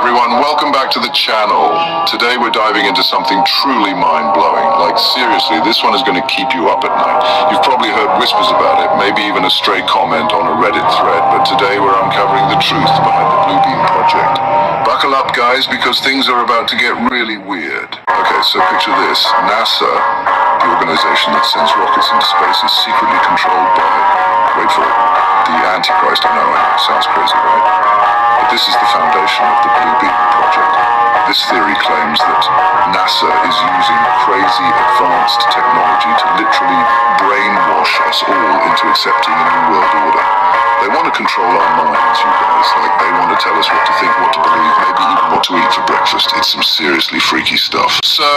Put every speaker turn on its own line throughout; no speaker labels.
everyone, welcome back to the channel. Today we're diving into something truly mind-blowing. Like seriously, this one is going to keep you up at night. You've probably heard whispers about it, maybe even a stray comment on a Reddit thread, but today we're uncovering the truth behind the Bluebeam project. Buckle up guys, because things are about to get really weird. Okay, so picture this. NASA, the organization that sends rockets into space, is secretly controlled by, wait for it, the Antichrist. I know, sounds crazy, right? But this is the foundation of the Bluebeam project. This theory claims that NASA is using crazy advanced technology to literally brainwash us all into accepting a new world order. They want to control our minds, you guys. Like, they want to tell us what to think, what to believe, maybe even what to eat for breakfast. It's some seriously freaky stuff. So,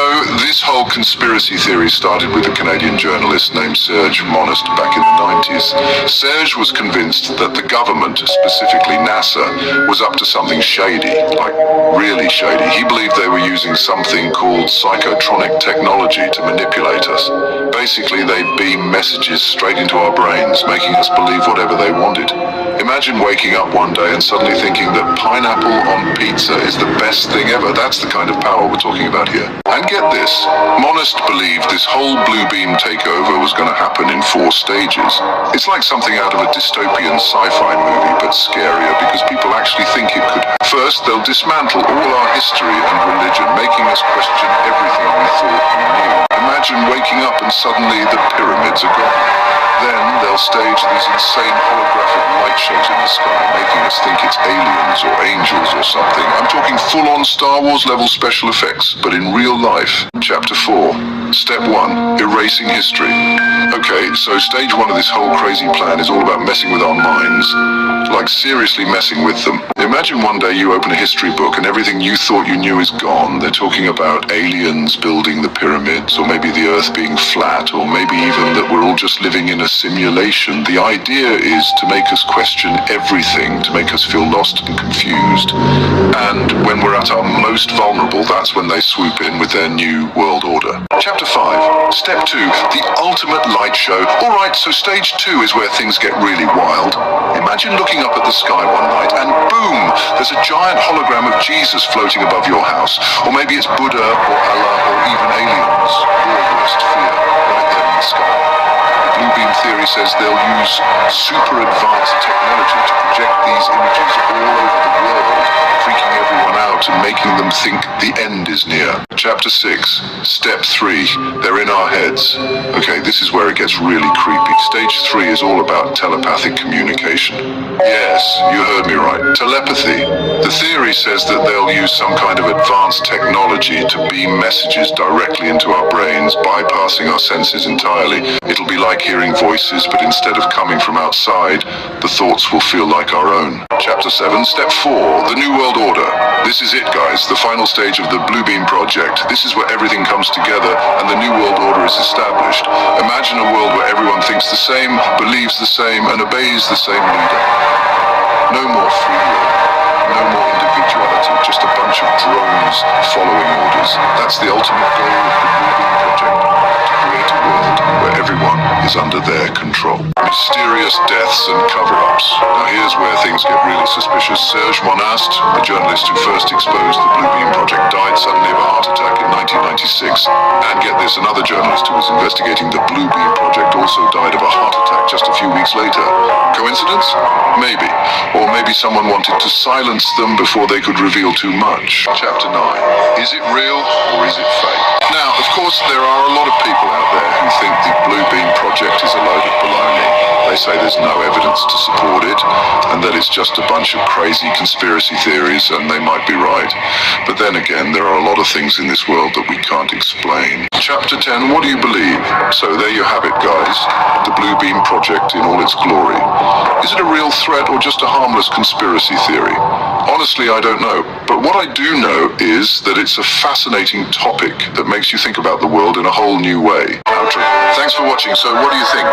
this whole conspiracy theory started with a Canadian journalist named Serge Monast back in the 90s. Serge was convinced that the government, specifically NASA, was up to something shady, like really shady. He believed they were using something called psychotronic technology to manipulate us. Basically, they'd beam messages straight into our brains, making us believe whatever they wanted. Imagine waking up one day and suddenly thinking that pineapple on pizza is the best thing ever. That's the kind of power we're talking about here. And get this, Monast believed this whole Bluebeam takeover was going to happen in 4 stages. It's like something out of a dystopian sci-fi movie, but scarier because people actually think it could. First, they'll dismantle all our history and religion, making us question everything we thought we knew. Imagine waking up and suddenly the pyramids are gone. Then they'll stage these insane holographic light shows in the sky, making us think it's aliens or angels or something. I'm talking full-on Star Wars level special effects, but in real life. Chapter 4. Step 1. Erasing history. Okay, so stage 1 of this whole crazy plan is all about messing with our minds. Like seriously messing with them. Imagine one day you open a history book and everything you thought you knew is gone. They're talking about aliens building the pyramids, or maybe the Earth being flat, or maybe even that we're all just living in a simulation. The idea is to make us question everything, to make us feel lost and confused. And when we're at our most vulnerable, that's when they swoop in with their new world order. Chapter 5. Step 2. The ultimate light show. Alright, so stage 2 is where things get really wild. Imagine looking up at the sky one night and boom, there's a giant hologram of Jesus floating above your house. Or maybe it's Buddha or Allah or even aliens. Your worst fear, right there in the sky. The Bluebeam theory says they'll use super advanced technology to project these images all over the world, freaking everyone out and making them think the end is near. Chapter 6. Step 3. They're in our heads. Okay, this is where it gets really creepy. Stage 3 is all about telepathic communication. Yes, you heard me right. Telepathy. The theory says that they'll use some kind of advanced technology to beam messages directly into our brains, bypassing our senses entirely. It'll be like hearing voices, but instead of coming from outside, the thoughts will feel like our own. Chapter 7. Step 4. The New World Order. This is it, guys, the final stage of the Bluebeam project. This is where everything comes together and the New World Order is established. Imagine a world where everyone thinks the same, believes the same, and obeys the same leader. No more free will, no more individuality, just a bunch of drones following orders. That's the ultimate goal of the Bluebeam project, to create a world where everyone is under their control. Mysterious deaths and cover-ups. Now here's where things get really suspicious. Serge Monast, the journalist who first exposed the Bluebeam project, died suddenly of a heart attack in 1996. And get this, another journalist who was investigating the Bluebeam project also died of a heart attack just a few weeks later. Coincidence? Maybe. Or maybe someone wanted to silence them before they could reveal too much. Chapter 9. Is it real or is it fake? Now, of course, there are a lot of people out there who think the Bluebeam project is a load of baloney. They say there's no evidence to support it, and that it's just a bunch of crazy conspiracy theories, and they might be right. But then again, there are a lot of things in this world that we can't explain. Chapter 10, what do you believe? So there you have it, guys. The Bluebeam project in all its glory. Is it a real threat or just a harmless conspiracy theory? Honestly, I don't know. But what I do know is that it's a fascinating topic that makes you think about the world in a whole new way. Outro. Thanks for watching. So what do you think?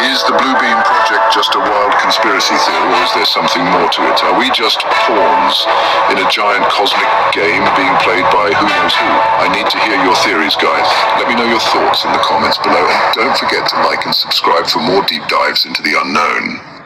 Is the Bluebeam project just a wild conspiracy theory, or is there something more to it? Are we just pawns in a giant cosmic game being played by who knows who? I need to hear your theories, guys. Let me know your thoughts in the comments below, and don't forget to like and subscribe for more deep dives into the unknown.